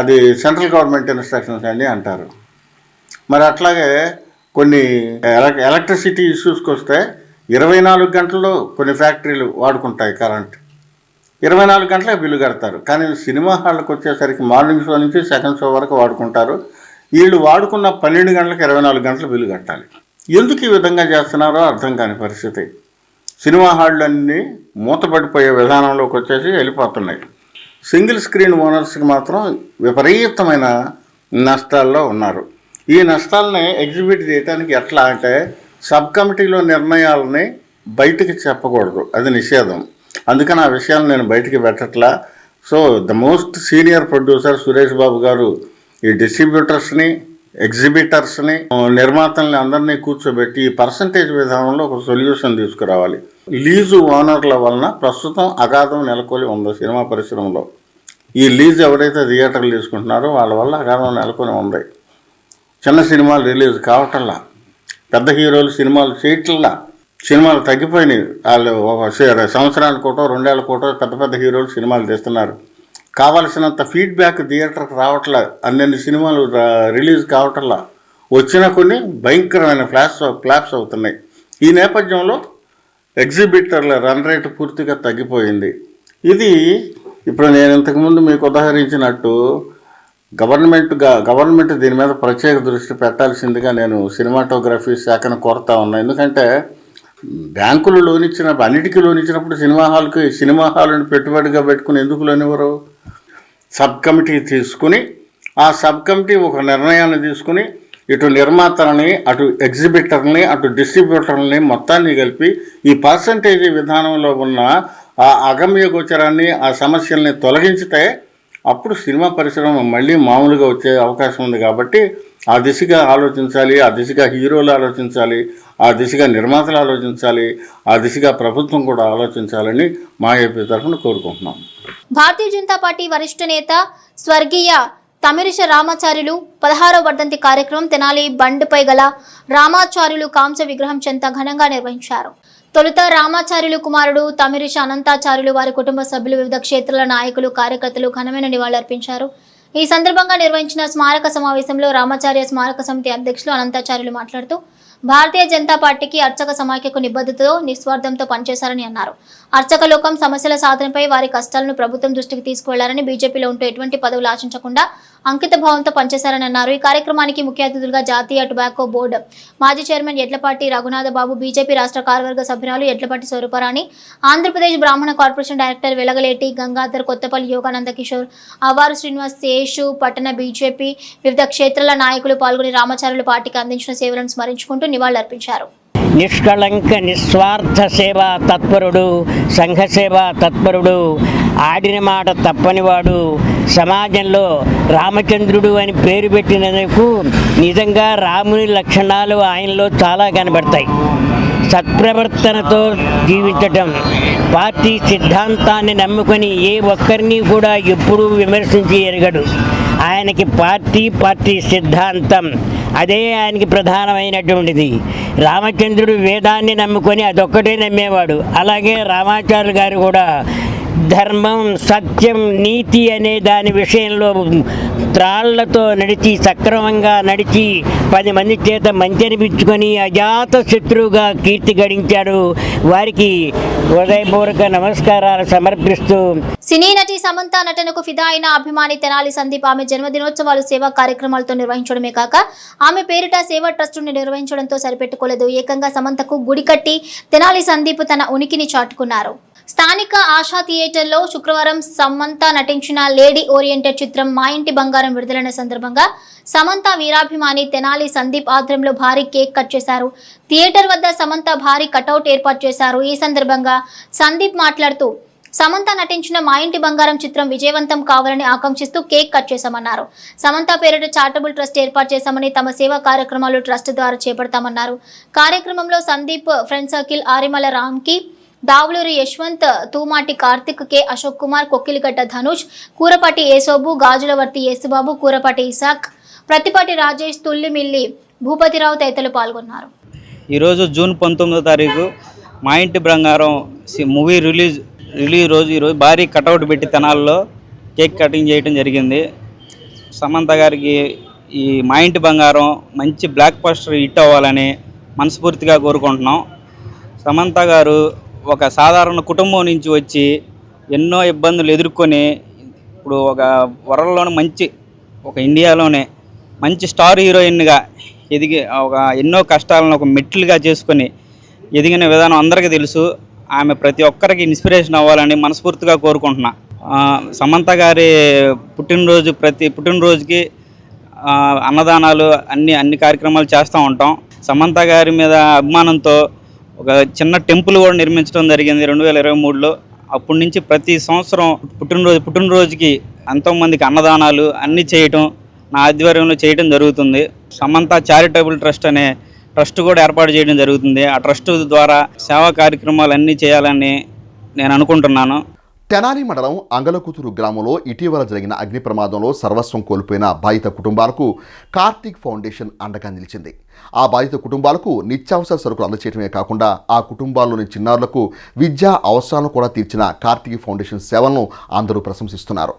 అది సెంట్రల్ గవర్నమెంట్ ఇన్స్ట్రక్షన్స్ అని అంటారు. మరి అట్లాగే కొన్ని ఎలక్ట్రిసిటీ ఇష్యూస్కి వస్తే 24 గంటల్లో కొన్ని ఫ్యాక్టరీలు వాడుకుంటాయి కరెంట్. 24 గంటలకు బిల్లు కడతారు. కానీ సినిమా హాళ్ళకి వచ్చేసరికి మార్నింగ్ షో నుంచి సెకండ్ షో వరకు వాడుకుంటారు. వీళ్ళు వాడుకున్న 12 గంటలకు 24 గంటలు బిల్లు కట్టాలి. ఎందుకు ఈ విధంగా చేస్తున్నారో అర్థం కాని పరిస్థితి. సినిమా హాళ్ళన్నీ మూతపడిపోయే విధానంలోకి వచ్చేసి వెళ్ళిపోతున్నాయి. సింగిల్ స్క్రీన్ ఓనర్స్కి మాత్రం విపరీతమైన నష్టాల్లో ఉన్నారు. ఈ నష్టాలని ఎగ్జిబిట్ చేయడానికి ఎట్లా అంటే సబ్ కమిటీలో నిర్ణయాలని బయటికి చెప్పకూడదు, అది నిషేధం. అందుకని ఆ విషయాలు నేను బయటికి పెట్టట్లా. So the most senior producer Suresh Babu garu ఈ డిస్ట్రిబ్యూటర్స్ని, ఎగ్జిబిటర్స్ని, నిర్మాతల్ని అందరినీ కూర్చోబెట్టి ఈ పర్సంటేజ్ విధానంలో ఒక సొల్యూషన్ తీసుకురావాలి. లీజు ఓనర్ల వలన ప్రస్తుతం అగాధం నెలకొని ఉంది సినిమా పరిశ్రమలో. ఈ లీజ్ ఎవరైతే థియేటర్లు తీసుకుంటున్నారో వాళ్ళ వల్ల అగాధం నెలకొని ఉంది. చిన్న సినిమాలు రిలీజ్ కావటంలా, పెద్ద హీరోలు సినిమాలు చేయట్లా, సినిమాలు తగ్గిపోయినాయి. వాళ్ళు ఒక సంవత్సరానికి కోటో 2 ఏళ్ళ కోటో పెద్ద పెద్ద హీరోలు సినిమాలు తీస్తున్నారు. కావలసినంత ఫీడ్బ్యాక్ థియేటర్కి రావట్లే, అన్ని సినిమాలు రిలీజ్ కావట్లా, వచ్చిన కొన్ని భయంకరమైన ఫ్లాప్స్ అవుతున్నాయి. ఈ నేపథ్యంలో ఎగ్జిబిటర్ల రన్ రేటు పూర్తిగా తగ్గిపోయింది. ఇది ఇప్పుడు నేను ఇంతకుముందు మీకు ఉదాహరించినట్టు గవర్నమెంట్ దీని మీద ప్రత్యేక దృష్టి పెట్టాల్సిందిగా నేను సినిమాటోగ్రఫీ శాఖను కోరుతా ఉన్నా. ఎందుకంటే బ్యాంకులు అన్నిటికీ లోన్ ఇచ్చినప్పుడు సినిమా హాల్ని పెట్టుబడిగా పెట్టుకుని ఎందుకు లోన్ ఇవ్వరు? సబ్ కమిటీ తీసుకుని ఆ సబ్ కమిటీ ఒక నిర్ణయాన్ని తీసుకుని ఇటు నిర్మాతలని, అటు ఎగ్జిబిటర్ని, అటు డిస్ట్రిబ్యూటర్ని మొత్తాన్ని కలిపి ఈ పర్సంటేజీ విధానంలో ఉన్న ఆ అగమ్య గోచరాన్ని, ఆ సమస్యల్ని తొలగించితే అప్పుడు సినిమా పరిశ్రమ మళ్ళీ మామూలుగా వచ్చే అవకాశం ఉంది. కాబట్టి ఆ దిశగా ఆలోచించాలి, ఆ దిశగా హీరోలు ఆలోచించాలి, ఆ దిశగా నిర్మాతలు ఆలోచించాలి, ఆ దిశగా ప్రభుత్వం కూడా ఆలోచించాలని మా ఏపీ తరఫున కోరుకుంటున్నాం. భారతీయ జనతా పార్టీ వరిష్ఠ నేత స్వర్గీయ తమిరిష రామాచార్యులు 16వ వర్ధంతి కార్యక్రమం తెనాలి బండ్పై గల రామాచార్యులు కాంస్య విగ్రహం చెంత ఘనంగా నిర్వహించారు. తొలుత రామాచార్యులు కుమారుడు తమిరిష అనంతాచార్యులు, వారి కుటుంబ సభ్యులు, వివిధ క్షేత్రాల నాయకులు, కార్యకర్తలు ఘనమైన నివాళులర్పించారు. ఈ సందర్భంగా నిర్వహించిన స్మారక సమావేశంలో రామాచార్య స్మారక సమితి అధ్యక్షులు అనంతాచార్యులు మాట్లాడుతూ భారతీయ జనతా పార్టీకి అర్చక సమాఖ్యకు నిబద్ధతతో నిస్వార్థంతో పనిచేశారని అన్నారు. అర్చక లోకం సమస్యల సాధనపై వారి కష్టాలను ప్రభుత్వం దృష్టికి తీసుకువెళ్లారని, బీజేపీలో ఉంటూ ఎటువంటి పదవులు ఆశించకుండా అంకిత భావంతో పనిచేశారని అన్నారు. ఈ కార్యక్రమానికి ముఖ్య అతిథులుగా జాతీయ టొబాకో బోర్డు మాజీ చైర్మన్ ఎడ్లపాటి రఘునాథబాబు, బీజేపీ రాష్ట్ర కార్యవర్గ సభ్యురాలు ఎడ్లపాటి స్వరూపరాణి, ఆంధ్రప్రదేశ్ బ్రాహ్మణ కార్పొరేషన్ డైరెక్టర్ వెలగలేటి గంగాధర్, కొత్తపల్లి యోగానంద కిషోర్, అవారు శ్రీనివాస్, శేషు, పట్టణ బీజేపీ వివిధ క్షేత్రాల నాయకులు పాల్గొని రామాచార్యులు పార్టీకి అందించిన సేవలను స్మరించుకుంటూ నివాళులర్పించారు. నిష్కళంక నిస్వార్థ సేవా తత్పరుడు, సంఘ సేవా తత్పరుడు, ఆడిన మాట తప్పనివాడు, సమాజంలో రామచంద్రుడు అని పేరు పెట్టినందుకు నిజంగా రాముని లక్షణాలు ఆయనలో చాలా కనబడతాయి. సత్ప్రవర్తనతో జీవించటం, పార్టీ సిద్ధాంతాన్ని నమ్ముకొని ఏ ఒక్కరిని కూడా ఎప్పుడూ విమర్శించి ఎరగడు. ఆయనకి పార్టీ సిద్ధాంతం అదే ఆయనకి ప్రధానమైనటువంటిది. రామచంద్రుడు వేదాన్ని నమ్ముకొని అదొక్కటే నమ్మేవాడు. అలాగే రామాచార్యులు గారు కూడా ధర్మం, సత్యం, నీతి అనే దాని విషయంలో త్రాళ్లతో నడిచి, సక్రమంగా నడిచి 10 మంది చేత మంచి అనిపించుకొని అజాత శత్రువుగా కీర్తి గడించాడు. వారికి హృదయపూర్వక నమస్కారాలు సమర్పిస్తూ సినీ నటి సమంత నటనకు ఫిదా అయిన అభిమాని తెనాలి సందీప్ ఆమె జన్మదినోత్సవాలు సేవా కార్యక్రమాలతో నిర్వహించడమే కాక ఆమె పేరిట సేవా ట్రస్టును నిర్వహించడంతో సరిపెట్టుకోలేదు. ఏకంగా సమంతకు గుడి కట్టి తెనాలి సందీప్ తన ఉనికిని చాటుకున్నారు. స్థానిక ఆశా థియేటర్లో శుక్రవారం సమంత నటించిన లేడీ ఓరియంటెడ్ చిత్రం మా ఇంటి బంగారం విడుదలైన సందర్భంగా సమంత వీరాభిమాని తెనాలి సందీప్ ఆధ్వర్యంలో భారీ కేక్ కట్ చేశారు. థియేటర్ వద్ద సమంత భారీ కటౌట్ ఏర్పాటు చేశారు. ఈ సందర్భంగా సందీప్ మాట్లాడుతూ సమంత నటించిన మా ఇంటి బంగారం చిత్రం విజయవంతం కావాలని ఆకాంక్షిస్తూ కేక్ కట్ చేశామన్నారు. సమంత పేరిట చారిటబుల్ ట్రస్ట్ ఏర్పాటు చేశామని, తమ సేవా కార్యక్రమాలు ట్రస్ట్ ద్వారా చేపడతామన్నారు. కార్యక్రమంలో సందీప్ ఫ్రెండ్ సర్కిల్ ఆరిమల రామ్కి, దావులూరి యశ్వంత్, తూమాటి కార్తిక్, కె అశోక్ కుమార్, కొక్కిలిగడ్డ ధనుష్, కూరపాటి ఏసోబు, గాజులవర్తి యేసుబాబు, కూరపాటి ఇసాక్, ప్రతిపాటి రాజేష్, తుల్లిమిల్లి భూపతిరావు తదితరులు పాల్గొన్నారు. ఈరోజు జూన్ 19వ తారీఖు మా ఇంటి బంగారం మూవీ రిలీజ్ రోజు ఈరోజు భారీ కటౌట్ పెట్టి తెనాల్లో కేక్ కటింగ్ చేయడం జరిగింది. సమంత గారికి ఈ మా ఇంటి బంగారం మంచి బ్లాక్ బస్టర్ హిట్ అవ్వాలని మనస్ఫూర్తిగా కోరుకుంటున్నాం. సమంత గారు ఒక సాధారణ కుటుంబం నుంచి వచ్చి ఎన్నో ఇబ్బందులు ఎదుర్కొని ఇప్పుడు ఒక వరల్డ్లోనే ఒక ఇండియాలోనే మంచి స్టార్ హీరోయిన్గా ఎదిగి ఎన్నో కష్టాలను ఒక మెట్లుగా చేసుకొని ఎదిగిన విధానం అందరికీ తెలుసు. ఆమె ప్రతి ఒక్కరికి ఇన్స్పిరేషన్ అవ్వాలని మనస్ఫూర్తిగా కోరుకుంటున్నా. సమంత గారి ప్రతి పుట్టినరోజుకి అన్నదానాలు అన్ని కార్యక్రమాలు చేస్తూ ఉంటాం. సమంత గారి మీద అభిమానంతో ఒక చిన్న టెంపుల్ కూడా నిర్మించడం జరిగింది 2023లో. అప్పటి నుంచి ప్రతి సంవత్సరం పుట్టినరోజుకి ఎంతోమందికి అన్నదానాలు అన్నీ చేయటం నా ఆధ్వర్యంలో చేయడం జరుగుతుంది. సమంత చారిటబుల్ ట్రస్ట్ అనే ట్రస్ట్ కూడా ఏర్పాటు చేయడం జరుగుతుంది. ఆ ట్రస్ట్ ద్వారా సేవా కార్యక్రమాలు అన్నీ చేయాలని నేను అనుకుంటున్నాను. తెనాలి మండలం అంగలకుతురు గ్రామంలో ఇటీవల జరిగిన అగ్ని ప్రమాదంలో సర్వస్వం కోల్పోయిన బాధిత కుటుంబాలకు కార్తీక్ ఫౌండేషన్ అండగా నిలిచింది. ఆ బాధిత కుటుంబాలకు నిత్యావసర సరుకులు అందజేయడమే కాకుండా ఆ కుటుంబాల్లోని చిన్నారులకు విద్యా అవసరాలను కూడా తీర్చిన కార్తీక్ ఫౌండేషన్ సేవలను అందరూ ప్రశంసిస్తున్నారు.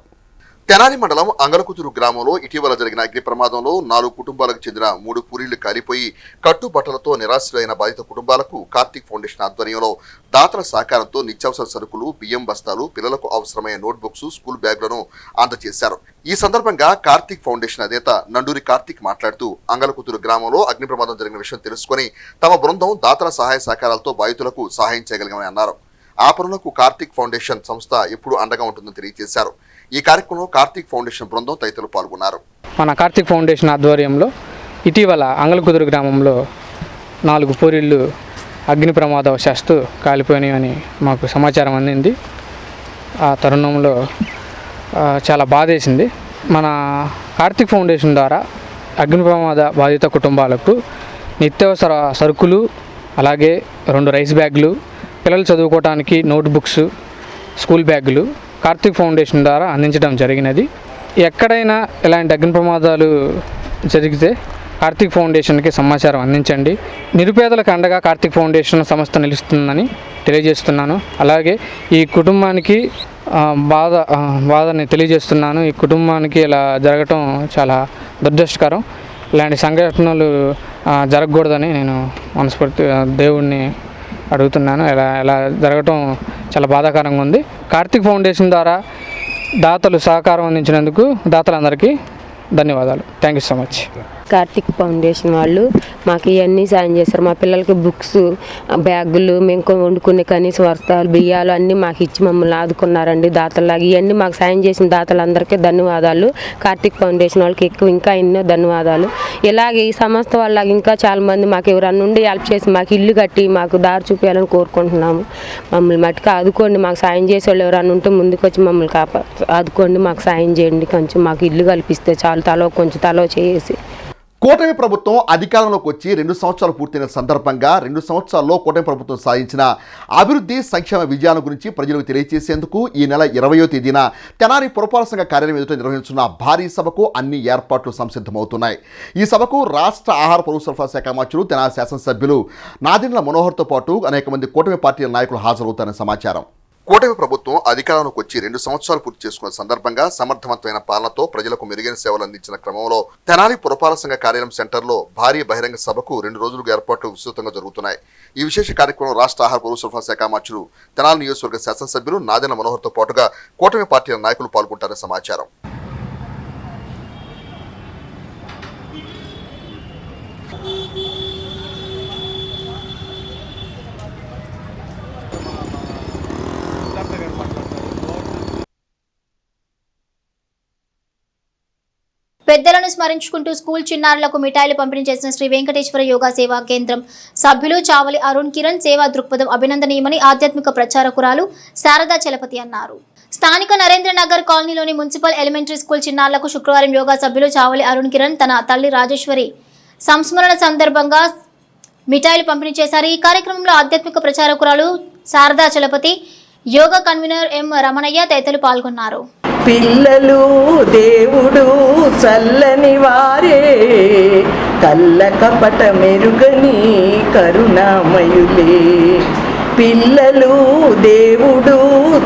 తెనాలి మండలం అంగలకుతురు గ్రామంలో ఇటీవల జరిగిన అగ్ని ప్రమాదంలో 4 కుటుంబాలకు చెందిన 3 పూరీళ్లు కాలిపోయి కట్టుబట్టలతో నిరాశ్రయులైన బాధిత కుటుంబాలకు కార్తీక్ ఫౌండేషన్ ఆధ్వర్యంలో దాతల సహకారంతో నిత్యావసర సరుకులు, బియ్యం బస్తాలు, పిల్లలకు అవసరమైన నోట్బుక్స్, స్కూల్ బ్యాగులను అందజేశారు. ఈ సందర్భంగా కార్తీక్ ఫౌండేషన్ అధినేత నండూరి కార్తీక్ మాట్లాడుతూ అంగలకుతురు గ్రామంలో అగ్ని ప్రమాదం జరిగిన విషయం తెలుసుకుని తమ బృందం దాతల సహాయ సహకారాలతో బాధితులకు సహాయం చేయగలిగామని అన్నారు. ఆ పనులకు కార్తీక్ ఫౌండేషన్ సంస్థ ఎప్పుడు అండగా ఉంటుందని తెలియజేశారు. ఈ కార్యక్రమంలో కార్తీక్ ఫౌండేషన్ బృందం తదితరులు పాల్గొన్నారు. మన కార్తీక్ ఫౌండేషన్ ఆధ్వర్యంలో ఇటీవల అంగలకుదురు గ్రామంలో 4 పూరీళ్ళు అగ్ని ప్రమాదవశాత్తు కాలిపోయినాయని మాకు సమాచారం అందింది. ఆ తరుణంలో చాలా బాధేసింది. మన కార్తీక్ ఫౌండేషన్ ద్వారా అగ్ని ప్రమాద బాధిత కుటుంబాలకు నిత్యావసర సరుకులు, అలాగే 2 రైస్ బ్యాగులు, పిల్లలు చదువుకోవడానికి నోట్బుక్స్, స్కూల్ బ్యాగులు కార్తీక్ ఫౌండేషన్ ద్వారా అందించడం జరిగినది. ఎక్కడైనా ఇలాంటి అగ్ని ప్రమాదాలు జరిగితే కార్తీక్ ఫౌండేషన్కి సమాచారం అందించండి. నిరుపేదలకు అండగా కార్తీక్ ఫౌండేషన్ సంస్థ నిలుస్తుందని తెలియజేస్తున్నాను. అలాగే ఈ కుటుంబానికి బాధని తెలియజేస్తున్నాను. ఈ కుటుంబానికి ఇలా జరగటం చాలా దురదృష్టకరం. ఇలాంటి సంఘటనలు జరగకూడదని నేను మనస్ఫూర్తిగా దేవుణ్ణి అడుగుతున్నాను. ఇలా జరగటం చాలా బాధాకరంగా ఉంది. కార్తీక్ ఫౌండేషన్ ద్వారా దాతలు సహకారం అందించినందుకు దాతలందరికీ ధన్యవాదాలు. Thank you so much. Karthik foundation వాళ్ళు మాకు ఇవన్నీ సాయం చేస్తారు. మా పిల్లలకి బుక్స్, బ్యాగులు, మేము వండుకునే కనీస వస్త్రాలు, బియ్యాలు అన్నీ మాకు ఇచ్చి మమ్మల్ని ఆదుకున్నారండి దాతలాగా. ఇవన్నీ మాకు సాయం చేసిన దాతలందరికీ ధన్యవాదాలు. కార్తీక్ ఫౌండేషన్ వాళ్ళకి ఇంకా ఎన్నో ధన్యవాదాలు. ఇలాగే ఈ సంస్థ వాళ్ళకి ఇంకా చాలామంది మాకు ఎవరన్నా ఉండి హెల్ప్ చేసి మాకు ఇల్లు కట్టి మాకు దారి చూపించాలని కోరుకుంటున్నాము. మమ్మల్ని మట్టుకు ఆదుకోండి. మాకు సాయం చేసే వాళ్ళు ఎవరన్నా ఉంటే ముందుకు వచ్చి మమ్మల్ని ఆదుకోండి. మాకు సాయం చేయండి. కొంచెం మాకు ఇల్లు కల్పిస్తే చాలు, కొంచెం తలో చేసి. కూటమి ప్రభుత్వం అధికారంలోకి వచ్చి 2 సంవత్సరాలు పూర్తయిన సందర్భంగా 2 సంవత్సరాల్లో కూటమి ప్రభుత్వం సాధించిన అభివృద్ధి, సంక్షేమ విజయాల గురించి ప్రజలకు తెలియజేసేందుకు ఈ నెల 20వ తేదీన తెనాలి పురపాలక సంఘ కార్యాలయం ఎదుట నిర్వహించిన భారీ సభకు అన్ని ఏర్పాట్లు సంసిద్ధమవుతున్నాయి. ఈ సభకు రాష్ట్ర ఆహార పౌర సరఫరా శాఖ మంత్రులు, తెనాలి శాసనసభ్యులు నాదెండ్ల మనోహర్తో పాటు అనేక మంది కూటమి పార్టీల నాయకులు హాజరవుతారని సమాచారం. కూటమి ప్రభుత్వం అధికారంలోకి వచ్చి 2 సంవత్సరాలు పూర్తి చేసుకున్న సందర్భంగా సమర్థవంతమైన పాలనతో ప్రజలకు మెరుగైన సేవలు అందించిన క్రమంలో తెనాలి పురపాలక సంఘ కార్యాలయం సెంటర్లో భారీ బహిరంగ సభకు 2 రోజులుగా ఏర్పాట్లు విస్తృతంగా జరుగుతున్నాయి. ఈ విశేష కార్యక్రమంలో రాష్ట్ర ఆహార పౌర సరఫరా శాఖ మంత్రులు, తెనాలి నియోజకవర్గ శాసనసభ్యులు నాదెండ్ల మనోహర్తో పాటుగా కూటమి పార్టీల నాయకులు పాల్గొంటారని సమాచారం. పెద్దలను స్మరించుకుంటూ స్కూల్ చిన్నారులకు మిఠాయిలు పంపిణీ చేసిన శ్రీ వెంకటేశ్వర యోగా సేవా కేంద్రం సభ్యులు చావలి అరుణ్ కిరణ్ సేవా దృక్పథం అభినందనీయమని ఆధ్యాత్మిక ప్రచారకురాలు శారదా చలపతి అన్నారు. స్థానిక నరేంద్రనగర్ కాలనీలోని మున్సిపల్ ఎలిమెంటరీ స్కూల్ చిన్నారులకు శుక్రవారం యోగా సభ్యులు చావలి అరుణ్ కిరణ్ తన తల్లి రాజేశ్వరి సంస్మరణ సందర్భంగా మిఠాయిలు పంపిణీ చేశారు. ఈ కార్యక్రమంలో ఆధ్యాత్మిక ప్రచారకురాలు శారదా చలపతి, యోగా కన్వీనర్ ఎం రమణయ్య తదితరులు పాల్గొన్నారు. పిల్లలు దేవుడు చల్లని వారే, కళ్ళ కపట మెరుగని కరుణామయులే. పిల్లలు దేవుడు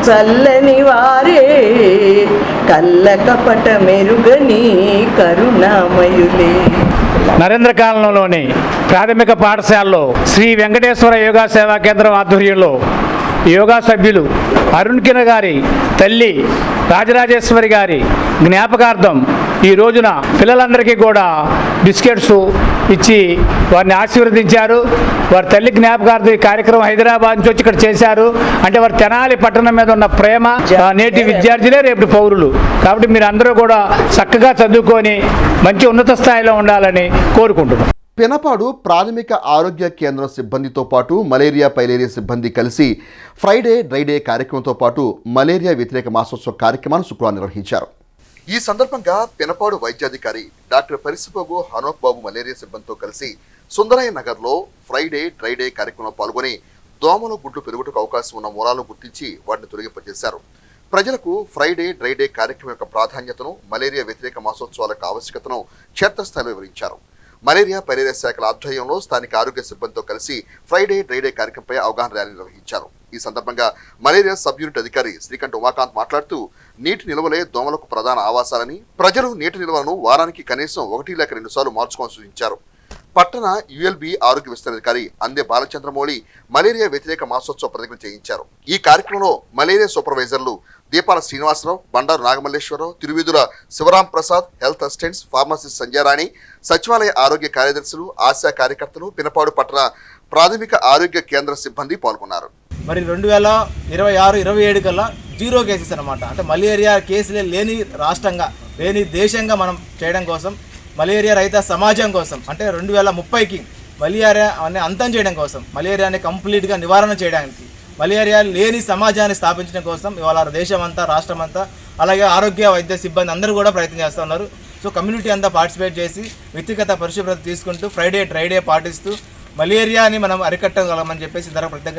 చల్లని వారే, కళ్ళ కపట మెరుగని కరుణామయులే. నరేంద్ర కాలనీలోని ప్రాథమిక పాఠశాలలో శ్రీ వెంకటేశ్వర యోగా సేవా కేంద్రం ఆధ్వర్యంలో యోగా సభ్యులు అరుణ్ కిరణ్ గారి తల్లి రాజరాజేశ్వరి గారి జ్ఞాపకార్థం ఈ రోజున పిల్లలందరికీ కూడా బిస్కెట్స్ ఇచ్చి వారిని ఆశీర్వదించారు. వారి తల్లి జ్ఞాపకార్థం ఈ కార్యక్రమం హైదరాబాద్ నుంచి వచ్చి ఇక్కడ చేశారు. అంటే వారి తెనాలి పట్టణం మీద ఉన్న ప్రేమ, నేటి విద్యార్థులే రేపు పౌరులు. కాబట్టి మీరు అందరూ కూడా చక్కగా చదువుకొని మంచి ఉన్నత స్థాయిలో ఉండాలని కోరుకుంటున్నాం. పెనపాడు ప్రాథమిక ఆరోగ్య కేంద్రం సిబ్బందితో పాటు మలేరియా పైలేరియా సిబ్బంది కలిసి ఫ్రైడే డ్రైడే కార్యక్రమంతో పాటు మలేరియా వ్యతిరేక మాసోత్సవ కార్యక్రమాన్ని శుక్రవారం నిర్వహించారు. ఈ సందర్భంగా పెనపాడు వైద్యాధికారి డాక్టర్ పరిసిపోగు హనోక్ బాబు మలేరియా సిబ్బందితో కలిసి సుందరయ్య నగర్లో ఫ్రైడే డ్రైడే కార్యక్రమంలో పాల్గొని దోమలు గుడ్లు పెరుగుటకు అవకాశం ఉన్న మూలాలను గుర్తించి వాటిని తొలగింపజేశారు. ప్రజలకు ఫ్రైడే డ్రైడే కార్యక్రమం యొక్క ప్రాధాన్యతను, మలేరియా వ్యతిరేక మాసోత్సవాలకు ఆవశ్యకతను క్షేత్రస్థాయిలో వివరించారు. మలేరియా పైలేరియా శాఖల ఆధ్వర్యంలో స్థానిక ఆరోగ్య సిబ్బందితో కలిసి ఫ్రైడే డ్రైడే కార్యక్రమంపై అవగాహన ర్యాలీ నిర్వహించారు. ఈ సందర్భంగా మలేరియా సబ్ యూనిట్ అధికారి శ్రీకంఠ ఉమాకాంత్ మాట్లాడుతూ నీటి నిల్వలే దోమలకు ప్రధాన ఆవాసాలని, ప్రజలు నీటి నిల్వలను వారానికి కనీసం 1 లేక 2 సార్లు మార్చుకోవాలని సూచించారు. పట్టణ యుఎల్బి ఆరోగ్య విస్తరణాధికారి అందే బాలచంద్రమౌళి మలేరియా వ్యతిరేక మాసోత్సవ ప్రతిజ్ఞ చేయించారు. ఈ కార్యక్రమంలో మలేరియా సూపర్వైజర్లు Deepala Srinivasarao, Bandaru Nagamalleswararao, Tiruveedhula Sivaram Prasad, health assistants, pharmacist Sanjayarani, సచివాలయ ఆరోగ్య కార్యదర్శులు, ఆశా కార్యకర్తలు, పినపాడు పట్టణ ప్రాథమిక ఆరోగ్య కేంద్ర సిబ్బంది పాల్గొన్నారు. మరి 2026-27 కల్లా 0 కేసెస్ అనమాట. అంటే మలేరియా కేసులే లేని రాష్ట్రంగా, లేని దేశంగా మనం చేయడం కోసం, మలేరియా రహిత సమాజం కోసం, అంటే 2030కి మలేరియాని అంతం చేయడం కోసం, మలేరియాని కంప్లీట్గా నివారణ చేయడానికి, మలేరియా లేని సమాజాన్ని స్థాపించడం కోసం ఇవాళ దేశమంతా, రాష్ట్రమంతా, అలాగే ఆరోగ్య వైద్య సిబ్బంది అందరూ కూడా ప్రయత్నం చేస్తూ ఉన్నారు. సో కమ్యూనిటీ అంతా పార్టిసిపేట్ చేసి వ్యక్తిగత పరిశుభ్రత తీసుకుంటూ ఫ్రైడే డ్రైడే పాటిస్తూ మలేరియాని మనం అరికట్టగలమని చెప్పేసి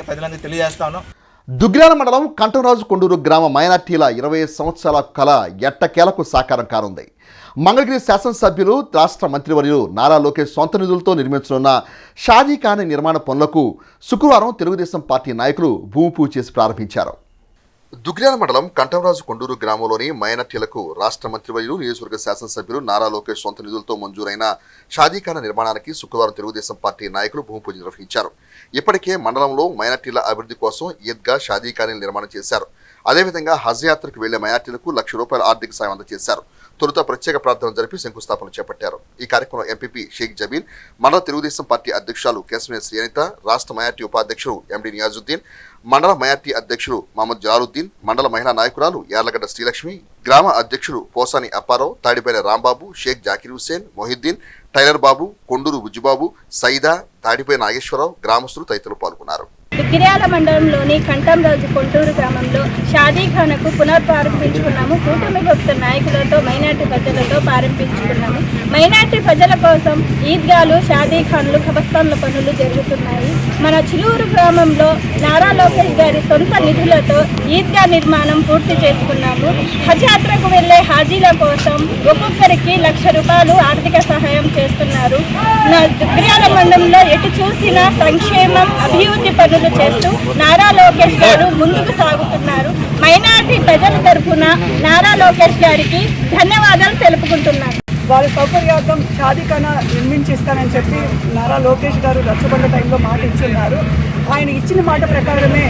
ప్రజలందరికీ తెలియజేస్తా ఉన్నాం. దుగ్గిరాల మండలం కంటంరాజు కొండూరు గ్రామ మైనార్టీల 20 సంవత్సరాల కళ ఎట్టకేలకు సాకారం కానుంది. మంగళగిరి శాసనసభ్యులు, రాష్ట్ర మంత్రివర్యులు నారా లోకేష్ సొంత నిధులతో నిర్మించనున్న షాదీఖానా నిర్మాణ పనులకు శుక్రవారం తెలుగుదేశం పార్టీ నాయకులు భూమి పూజ చేసి ప్రారంభించారు. దుగ్గిరాల మండలం కంటంరాజు కొండూరు గ్రామంలోని మైనార్టీలకు రాష్ట్ర మంత్రివర్యులు, నియోజకవర్గ శాసనసభ్యులు నారా లోకేష్ సొంత నిధులతో మంజూరైన షాదీఖానా నిర్మాణానికి శుక్రవారం తెలుగుదేశం పార్టీ నాయకులు భూమి పూజ నిర్వహించారు. ఇప్పటికే మండలంలో మైనార్టీల అభివృద్ధి కోసం ఈద్గా షాదీఖానాలు నిర్మాణం చేశారు. అదేవిధంగా హజ్ యాత్రకు వెళ్లే మైనార్టీలకు ₹1,00,000 ఆర్థిక సాయం అందజేశారు. తొలుత ప్రత్యేక ప్రార్థన జరిపి శంకుస్థాపన చేపట్టారు. ఈ కార్యక్రమంలో ఎంపీపీ షేక్ జబీన్, మండల తెలుగుదేశం పార్టీ అధ్యక్షులు కేశమనేని శ్రీనిత, రాష్ట్ర మైనార్టీ ఉపాధ్యక్షుడు ఎండి నియాజుద్దీన్, మండల మైనార్టీ అధ్యక్షుడు మహమ్మద్ జలాలుద్దీన్, మండల మహిళా నాయకురాలు యార్లగడ్డ శ్రీలక్ష్మి, గ్రామ అధ్యక్షుడు పోసాని అప్పారావు, తాడిపల్లి రాంబాబు, షేక్ జాకీర్ హుసేన్, మొహిద్దీన్, టైలర్ బాబు, కొండూరు బుజ్జిబాబు, సైదా, తాడిపై నాగేశ్వరరావు, గ్రామస్తులు తదితరులు పాల్గొన్నారు. దుగ్గిరాల మండలంలోని కంటంరాజు కొంటూరు గ్రామంలో షాదీఖానాకు పునఃప్రారంభించుకున్నాము. కూటమి ప్రభుత్వ నాయకులతో, మైనార్టీ ప్రజలతో ప్రారంభించుకున్నాము. మైనార్టీ ప్రజల కోసం ఈద్గాలు, షాదీఖాన్లు, ఖబర్స్థాన్ల పనులు జరుగుతున్నాయి. మన చిలూరు గ్రామంలో నారా లోకేష్ గారి సొంత నిధులతో ఈద్గా నిర్మాణం పూర్తి చేసుకున్నాము. హజ్ యాత్రకు వెళ్లే హాజీల కోసం ఒక్కొక్కరికి ₹1,00,000 ఆర్థిక సహాయం చేస్తున్నారు. దుగ్గిరాల మండలంలో ఎటు చూసినా సంక్షేమం, అభివృద్ధి పనులు చేస్తూ నారా లోకేష్ గారు ముందుకు సాగుతున్నారు. మైనార్టీ ప్రజల తరఫున నారా లోకేష్ గారికి ధన్యవాదాలు తెలుపుకుంటున్నారు. వారి సౌకర్యార్థం షాదీఖానా నిర్మించిస్తానని చెప్పి నారా లోకేష్ గారు రచ్చబండ టైంలో మాట ఇచ్చున్నారు. ఆయన ఇచ్చిన మాట ప్రకారమే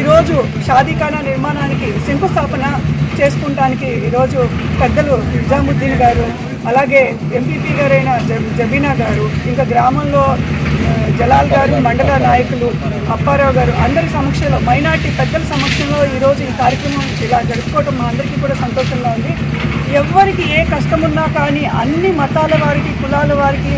ఈరోజు షాదీఖానా నిర్మాణానికి శంకుస్థాపన చేసుకుంటానికి ఈరోజు పెద్దలు నిజాముద్దీన్ గారు, అలాగే ఎంపీపీ గారైన జబీనా గారు, ఇంకా గ్రామంలో జలాల్ గారు, మండల నాయకులు అప్పారావు గారు, అందరి సమక్షంలో, మైనార్టీ పెద్దల సమక్షంలో ఈరోజు ఈ కార్యక్రమం ఇలా జరుపుకోవడం మా అందరికీ కూడా సంతోషంగా ఉంది. ఎవరికి ఏ కష్టమున్నా కానీ అన్ని మతాల వారికి, కులాల వారికి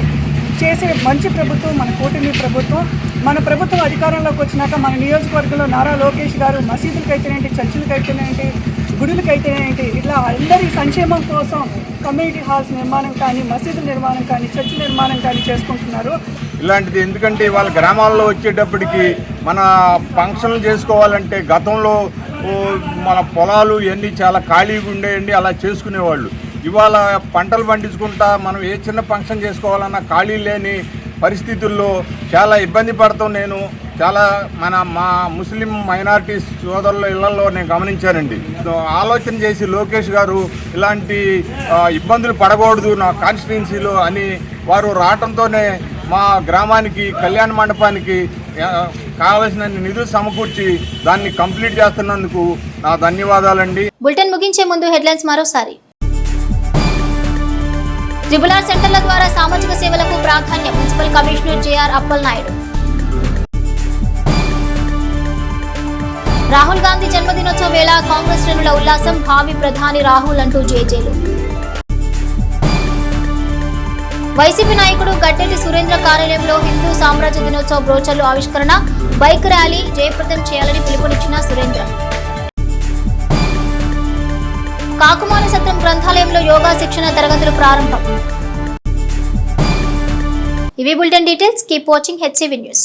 చేసే మంచి ప్రభుత్వం మన కూటమి ప్రభుత్వం. మన ప్రభుత్వం అధికారంలోకి వచ్చినాక మన నియోజకవర్గంలో నారా లోకేష్ గారు మసీదులకైతేనేంటి, చర్చిలకైతేనేంటి, గుడులకైతేనేంటి, ఇట్లా అందరి సంక్షేమం కోసం కమ్యూనిటీ హాల్స్ నిర్మాణం కానీ, మసీదుల నిర్మాణం కానీ, చర్చి నిర్మాణం కానీ చేసుకుంటున్నారు. ఇలాంటిది ఎందుకంటే వాళ్ళ గ్రామాల్లో వచ్చేటప్పటికి మన ఫంక్షన్లు చేసుకోవాలంటే గతంలో మన పొలాలు ఇవన్నీ చాలా ఖాళీగా ఉండేయండి, అలా చేసుకునేవాళ్ళు. ఇవాళ పంటలు పండించుకుంటా మనం ఏ చిన్న ఫంక్షన్ చేసుకోవాలన్నా ఖాళీ లేని పరిస్థితుల్లో చాలా ఇబ్బంది పడతాం. నేను చాలా మా ముస్లిం మైనారిటీ సోదరుల ఇళ్లలో నేను గమనించానండి. ఆలోచన చేసి లోకేష్ గారు ఇలాంటి ఇబ్బందులు పడకూడదు నా కాన్స్టిట్యున్సీలో అని వారు రావడంతోనే మా గ్రామానికి కళ్యాణ మండపానికి కావలసిన నిధులు సమకూర్చి దాన్ని కంప్లీట్ చేస్తున్నందుకు నా ధన్యవాదాలండి. బులెటిన్ ముగించే ముందు హెడ్లైన్స్ మరోసారి. ట్రిబుల్ సెంటర్ల ద్వారా సామాజిక సేవలకు ప్రాధాన్యం municipal commissioner JR Appal Naidu. Rahul Gandhi జన్మదినోత్సవ వేళ కాంగ్రెస్ శ్రేణుల ఉల్లాసం, భావి ప్రధాని రాహుల్ అంటూ జేజేలు. వైసీపీ నాయకుడు గట్టెటి సురేంద్ర కార్యాలయంలో హిందూ సామ్రాజ్య దినోత్సవ బ్రోచర్లు ఆవిష్కరణ, బైక్ ర్యాలీ జయప్రదం చేయాలని పిలుపునిచ్చిన సురేంద్ర. కాకుమాన సత్రం గ్రంథాలయంలో యోగా శిక్షణ తరగతులు ప్రారంభం. ఇవి bulletin details. Keep watching HCV news.